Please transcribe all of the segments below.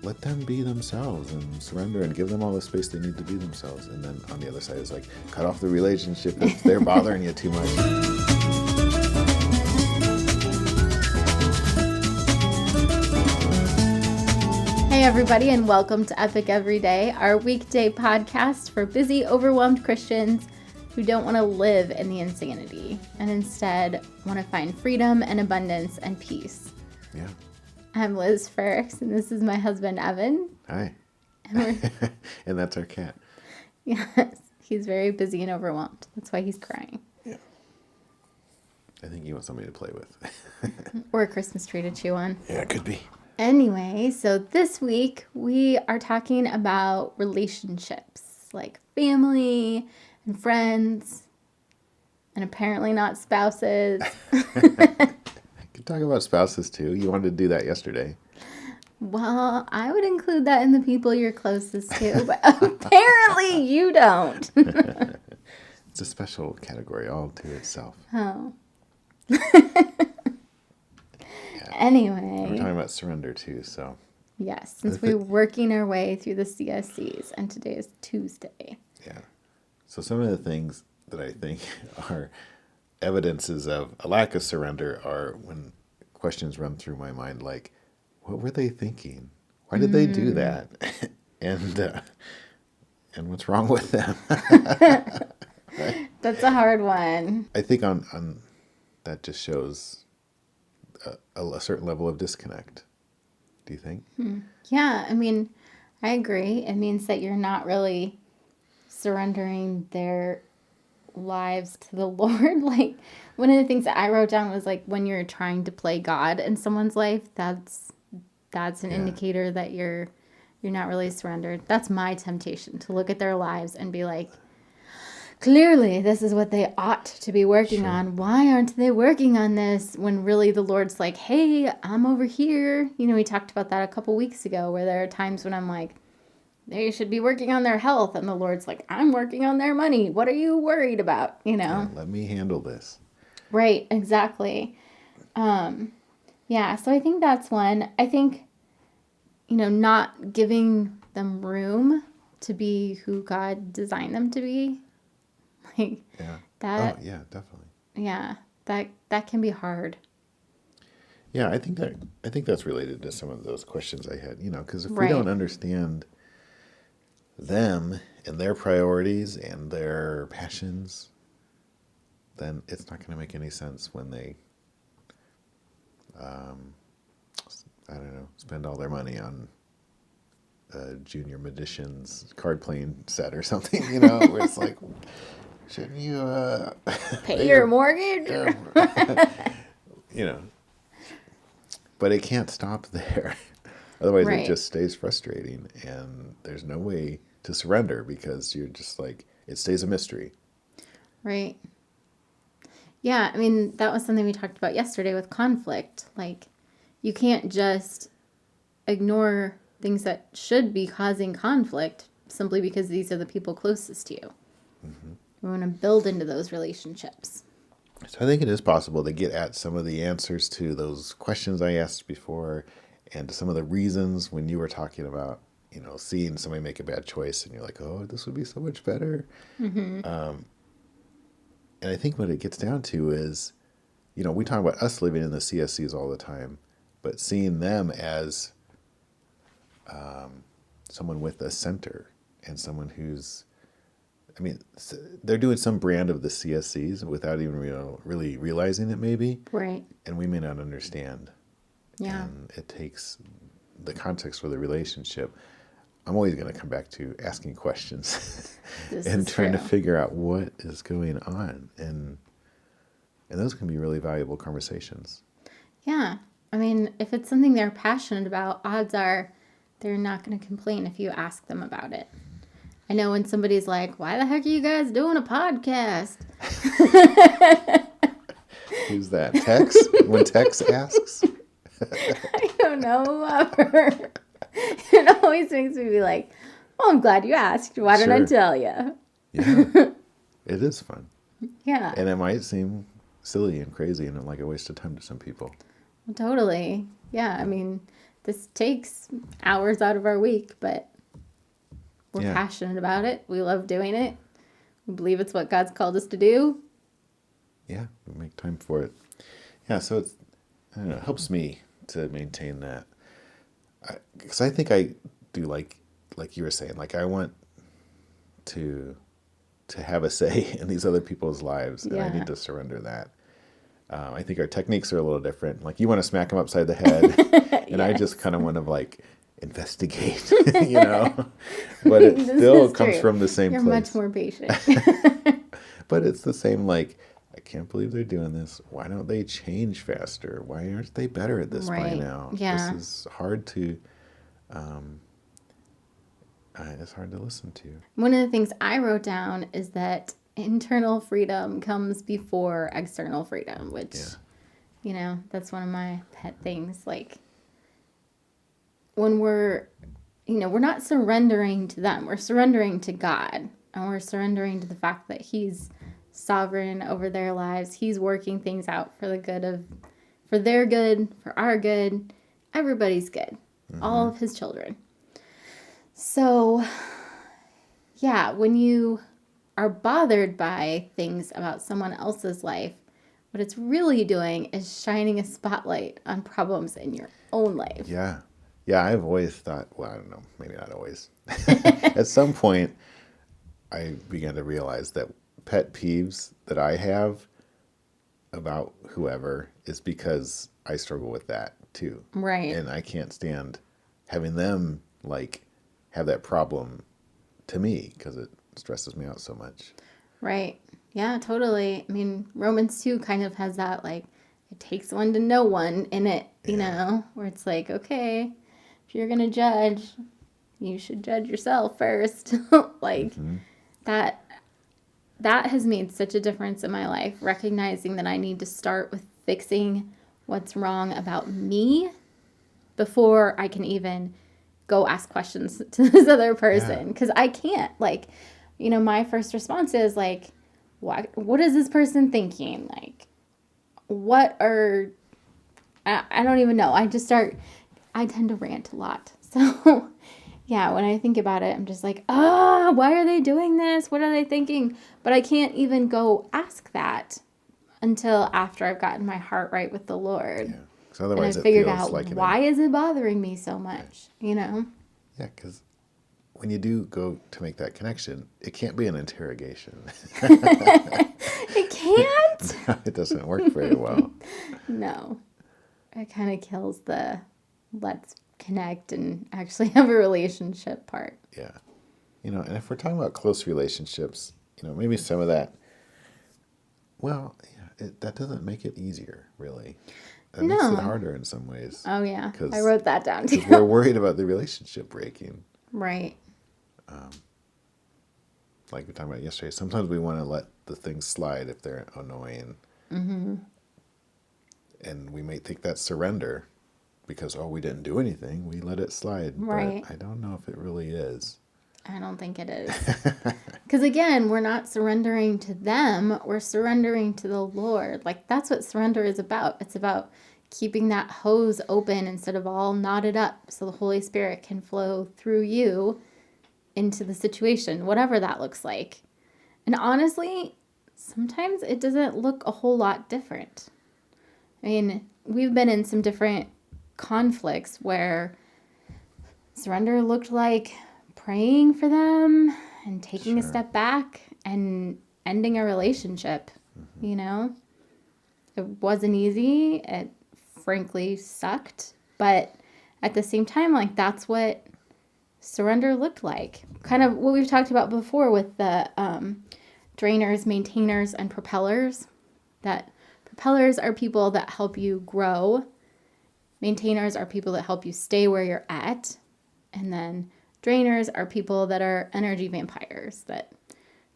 let them be themselves and surrender and give them all the space they need to be themselves. And then on the other side is like, cut off the relationship if they're bothering you too much. Hey everybody, and welcome to Epic Everyday, our weekday podcast for busy, overwhelmed Christians who don't want to live in the insanity and instead want to find freedom and abundance and peace. Yeah. I'm Liz First, and this is my husband, Evan. Hi. And that's our cat. Yes, he's very busy and overwhelmed. That's why he's crying. Yeah. I think he wants somebody to play with. Or a Christmas tree to chew on. Yeah, it could be. Anyway, so this week we are talking about relationships, like family and friends, and apparently not spouses. Could talk about spouses too. You wanted to do that yesterday. Well, I would include that in the people you're closest to, but apparently you don't. It's a special category all to itself. Oh. Yeah. Anyway. We're talking about surrender too, so. Yes, since we're working our way through the CSCs, and today is Tuesday. Yeah. So some of the things that I think are evidences of a lack of surrender are when questions run through my mind like, what were they thinking? Why did they do that? And what's wrong with them? Right? That's a hard one. I think on that just shows a certain level of disconnect. Do you think? Yeah, I mean, I agree. It means that you're not really surrendering their lives to the Lord. Like, one of the things that I wrote down was like, when you're trying to play God in someone's life, that's an indicator that you're not really surrendered. That's my temptation, to look at their lives and be like, clearly this is what they ought to be working on. Why aren't they working on this? When really the Lord's like, hey, I'm over here. You know, we talked about that a couple weeks ago, where there are times when I'm like, they should be working on their health. And the Lord's like, I'm working on their money. What are you worried about? You know? Yeah, let me handle this. Right, exactly. Yeah, so I think that's one. I think, not giving them room to be who God designed them to be. Like, Yeah. that. Oh, yeah, definitely. Yeah, that can be hard. Yeah, I think that's related to some of those questions I had, because if we Right. don't understand them and their priorities and their passions, then it's not going to make any sense when they, spend all their money on a Junior Magician's card playing set or something, where it's like, shouldn't you Pay your mortgage? But it can't stop there. Otherwise, Right. It just stays frustrating, and there's no way to surrender because you're just like, it stays a mystery. Right. Yeah, I mean, that was something we talked about yesterday with conflict. Like, you can't just ignore things that should be causing conflict simply because these are the people closest to you. Mm-hmm. We want to build into those relationships. So I think it is possible to get at some of the answers to those questions I asked before, and to some of the reasons when you were talking about, seeing somebody make a bad choice and you're like, oh, this would be so much better. Mm-hmm. And I think what it gets down to is, we talk about us living in the CSCs all the time, but seeing them as someone with a center and someone who's, they're doing some brand of the CSCs without even really realizing it maybe. Right. And we may not understand. Yeah. And it takes the context for the relationship. I'm always going to come back to asking questions and trying to figure out what is going on. And those can be really valuable conversations. Yeah. I mean, if it's something they're passionate about, odds are they're not going to complain if you ask them about it. I know when somebody's like, why the heck are you guys doing a podcast? Who's that? Tex? When Tex asks? I don't know, whoever. It always makes me be like, well, I'm glad you asked. Why didn't I tell you? Yeah. It is fun. Yeah. And it might seem silly and crazy and like a waste of time to some people. Totally. Yeah. I mean, this takes hours out of our week, but we're Yeah. passionate about it. We love doing it. We believe it's what God's called us to do. Yeah, we make time for it. Yeah, so it's, I don't know, it helps me to maintain that. Because I think I do like you were saying, like I want to have a say in these other people's lives, and I Yeah. need to surrender that. I think our techniques are a little different. Like you want to smack them upside the head, and I Yes. just kind of want to like investigate, you know. But it This still is comes true. from the same You're place. much more patient. But it's the same. Like I can't believe they're doing this. Why don't they change faster? Why aren't they better at this by Right. now? Yeah. This is hard to. It's hard to listen to. One of the things I wrote down is that internal freedom comes before external freedom, which, that's one of my pet things. Like, when we're not surrendering to them, we're surrendering to God, and we're surrendering to the fact that He's sovereign over their lives. He's working things out for their good, for our good, everybody's good, all of His children. So, yeah, when you are bothered by things about someone else's life, what it's really doing is shining a spotlight on problems in your own life. Yeah. Yeah, I've always thought, well, I don't know, maybe not always. At some point, I began to realize that pet peeves that I have about whoever is because I struggle with that too. Right. And I can't stand having them like have that problem to me because it stresses me out so much. Right. Yeah, totally. I mean, Romans 2 kind of has that, like, it takes one to know one in it, where it's like, okay, if you're going to judge, you should judge yourself first. Like, that has made such a difference in my life, recognizing that I need to start with fixing what's wrong about me before I can even go ask questions to this other person. Because I can't. Like, my first response is like, what is this person thinking? Like, I don't even know. I tend to rant a lot. So, yeah, when I think about it, I'm just like, why are they doing this? What are they thinking? But I can't even go ask that until after I've gotten my heart right with the Lord. Yeah. Because And otherwise I it figured feels out like why is it bothering me so much, Yeah, because when you do go to make that connection, it can't be an interrogation. It can't? It doesn't work very well. No. It kind of kills the let's connect and actually have a relationship part. Yeah. And if we're talking about close relationships, maybe some of that, well, yeah, that doesn't make it easier, really. That makes it No. harder in some ways. Oh, yeah. 'Cause- I wrote that down too. Because we're worried about the relationship breaking. Right. Like we were talking about yesterday, sometimes we want to let the things slide if they're annoying. Mm-hmm. And we may think that's surrender because, we didn't do anything. We let it slide. Right. But I don't know if it really is. I don't think it is. Because again, we're not surrendering to them, we're surrendering to the Lord. Like, that's what surrender is about. It's about keeping that hose open instead of all knotted up so the Holy Spirit can flow through you into the situation, whatever that looks like. And honestly, sometimes it doesn't look a whole lot different. I mean, we've been in some different conflicts where surrender looked like praying for them and taking a step back and ending a relationship. It wasn't easy. It frankly sucked. But at the same time, like, that's what surrender looked like. Kind of what we've talked about before with the drainers, maintainers, and propellers. That propellers are people that help you grow. Maintainers are people that help you stay where you're at. And then drainers are people that are energy vampires that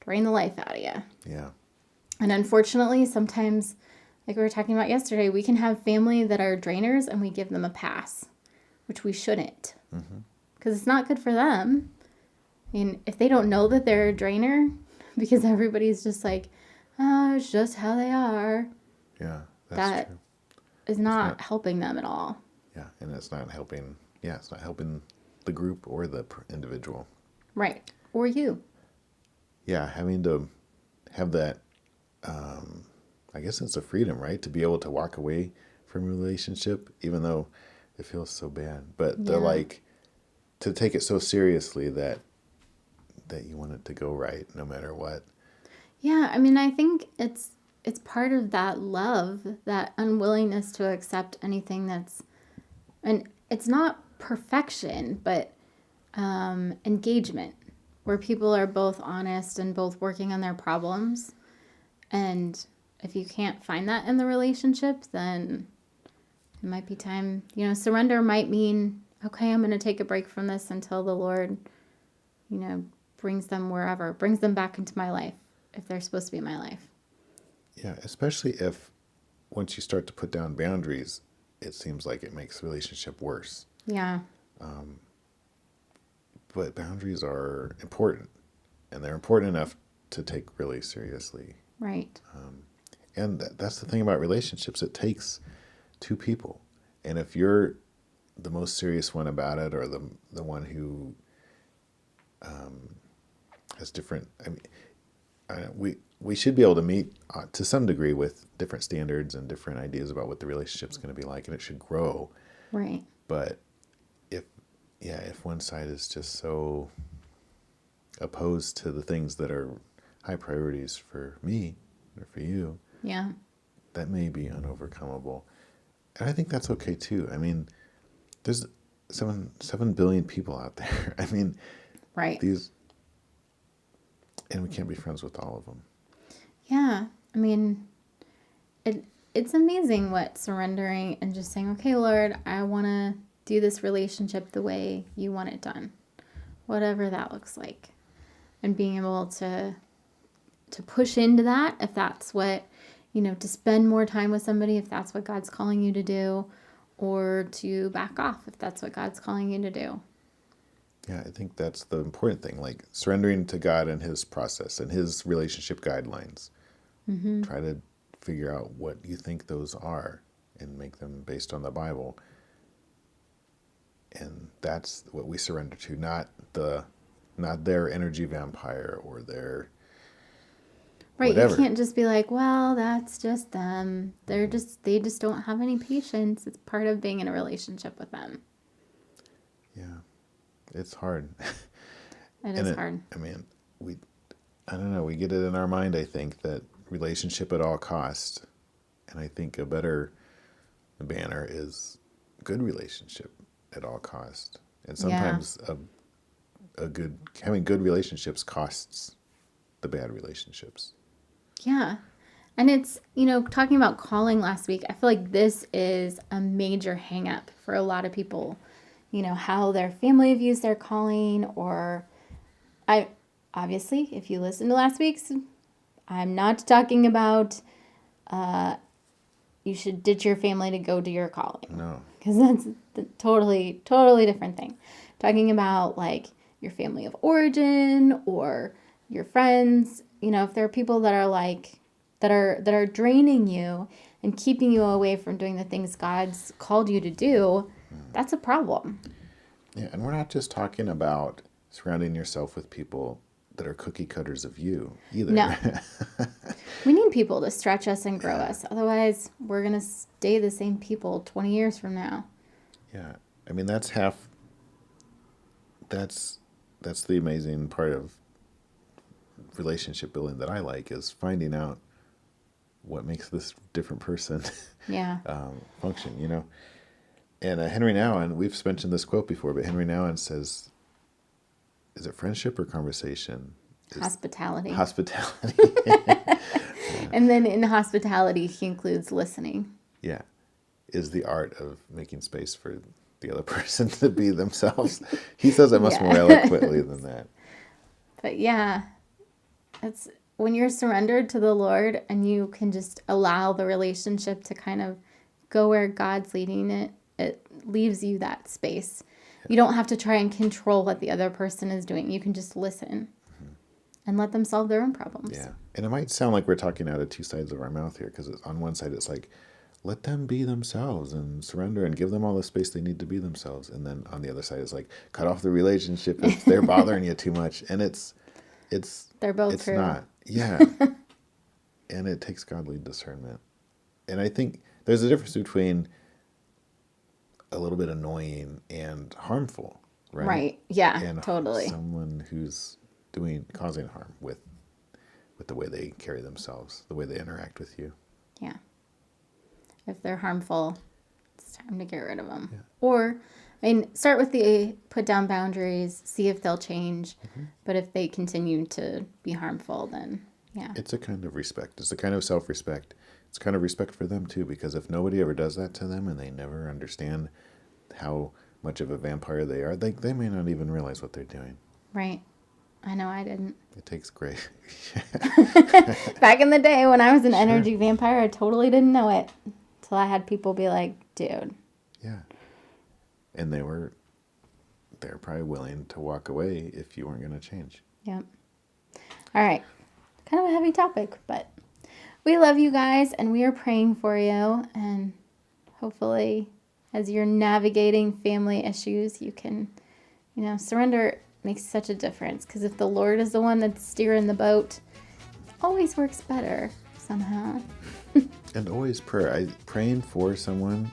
drain the life out of you. Yeah. And unfortunately, sometimes, like we were talking about yesterday, we can have family that are drainers and we give them a pass, which we shouldn't. Because it's not good for them. I mean, if they don't know that they're a drainer, because everybody's just like, it's just how they are, Yeah. That's that true. is not helping them at all. Yeah, and it's not helping. Yeah, it's not helping the group or the individual. Right. Or you. Yeah, having to have that. I guess it's a freedom, right? To be able to walk away from a relationship, even though it feels so bad. But the Yeah. like to take it so seriously that you want it to go right no matter what. Yeah, I mean, I think it's part of that love, that unwillingness to accept anything that's, and it's not perfection, but engagement, where people are both honest and both working on their problems. And if you can't find that in the relationship, then it might be time, surrender might mean, okay, I'm going to take a break from this until the Lord, you know, brings them back into my life if they're supposed to be in my life. Yeah, especially if once you start to put down boundaries, it seems like it makes the relationship worse. Yeah. But boundaries are important, and they're important enough to take really seriously. Right. And that's the thing about relationships. It takes two people. And if you're the most serious one about it, or the one who has different, I mean, we should be able to meet to some degree with different standards and different ideas about what the relationship's going to be like, and it should grow. Right. But if if one side is just so opposed to the things that are high priorities for me or for you, Yeah. that may be unovercomable. And I think that's okay too. I mean, there's 7 billion people out there. I mean, Right. these, and we can't be friends with all of them. Yeah. I mean, it's amazing what surrendering and just saying, okay, Lord, I want to do this relationship the way you want it done, whatever that looks like, and being able to push into that if that's what, to spend more time with somebody if that's what God's calling you to do, or to back off if that's what God's calling you to do. Yeah, I think that's the important thing, like surrendering to God and His process and His relationship guidelines. Mm-hmm. Try to figure out what you think those are and make them based on the Bible. And that's what we surrender to, not their energy vampire or their Right, you whatever. can't just be like, well, that's just them. They just don't have any patience. It's part of being in a relationship with them. Yeah, it's hard. It And is hard. I mean, I don't know, we get it in our mind, I think, that relationship at all cost. And I think a better banner is good relationship at all cost. And Yeah. sometimes having good relationships costs the bad relationships. Yeah. And it's, talking about calling last week, I feel like this is a major hang up for a lot of people. How their family views their calling, or I obviously, if you listen to last week's, I'm not talking about you should ditch your family to go do your calling, No. because that's the totally different thing. Talking about like your family of origin or your friends, if there are people that are like that are draining you and keeping you away from doing the things God's called you to do, that's a problem. Yeah, and we're not just talking about surrounding yourself with people that are cookie cutters of you either. No, we need people to stretch us and grow Yeah. us. Otherwise, we're going to stay the same people 20 years from now. Yeah. I mean, that's that's the amazing part of relationship building that I like, is finding out what makes this different person Yeah. function. And Henry Nouwen, we've mentioned this quote before, but Henry Nouwen says, is it friendship or conversation? Is Hospitality. hospitality. And then in hospitality, he includes listening. Yeah. Is the art of making space for the other person to be themselves. He says it much more Yeah. eloquently than that. But yeah, it's when you're surrendered to the Lord and you can just allow the relationship to kind of go where God's leading it, it leaves you that space. You don't have to try and control what the other person is doing. You can just listen and let them solve their own problems. Yeah. And it might sound like we're talking out of two sides of our mouth here, because on one side it's like, let them be themselves and surrender and give them all the space they need to be themselves. And then on the other side is like, cut off the relationship if they're bothering you too much. And it's They're both it's true. not. Yeah. And it takes godly discernment. And I think there's a difference between a little bit annoying and harmful, right? Right. Yeah, And totally. someone who's causing harm with the way they carry themselves, the way they interact with you. Yeah. If they're harmful, it's time to get rid of them. Yeah. Or, I mean, start with the put down boundaries, see if they'll change. But if they continue to be harmful, then yeah. It's a kind of respect. It's a kind of self-respect. It's kind of respect for them too, because if nobody ever does that to them and they never understand how much of a vampire they are, they may not even realize what they're doing. Right. I know I didn't. It takes great. Back in the day when I was an Sure. energy vampire, I totally didn't know it. Till I had people be like, dude. Yeah. And they're probably willing to walk away if you weren't going to change. Yep. All right. Kind of a heavy topic, but we love you guys and we are praying for you. And hopefully, as you're navigating family issues, you can, surrender makes such a difference. Because if the Lord is the one that's steering the boat, it always works better somehow. And always prayer. Praying for someone,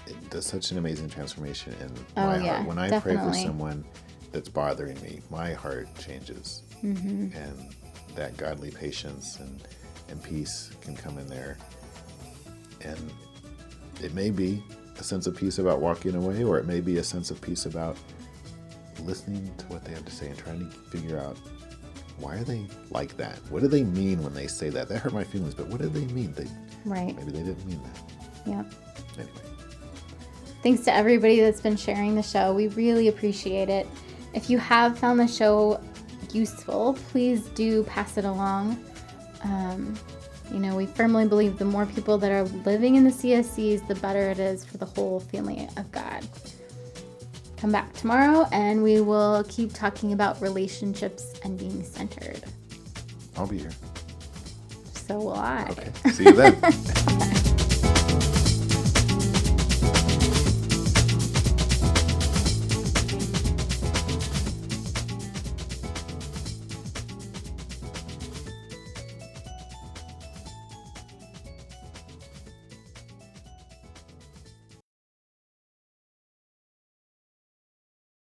it does such an amazing transformation in my heart. When I pray for someone that's bothering me, my heart changes. Mm-hmm. And that godly patience and peace can come in there. And it may be a sense of peace about walking away, or it may be a sense of peace about listening to what they have to say and trying to figure out, why are they like that? What do they mean when they say that? That hurt my feelings, but what do they mean? Right. Maybe they didn't mean that. Yep. Anyway. Thanks to everybody that's been sharing the show. We really appreciate it. If you have found the show useful, please do pass it along. We firmly believe the more people that are living in the CSCs, the better it is for the whole family of God. Come back tomorrow and we will keep talking about relationships and being centered. I'll be here. So will I. Okay. See you then.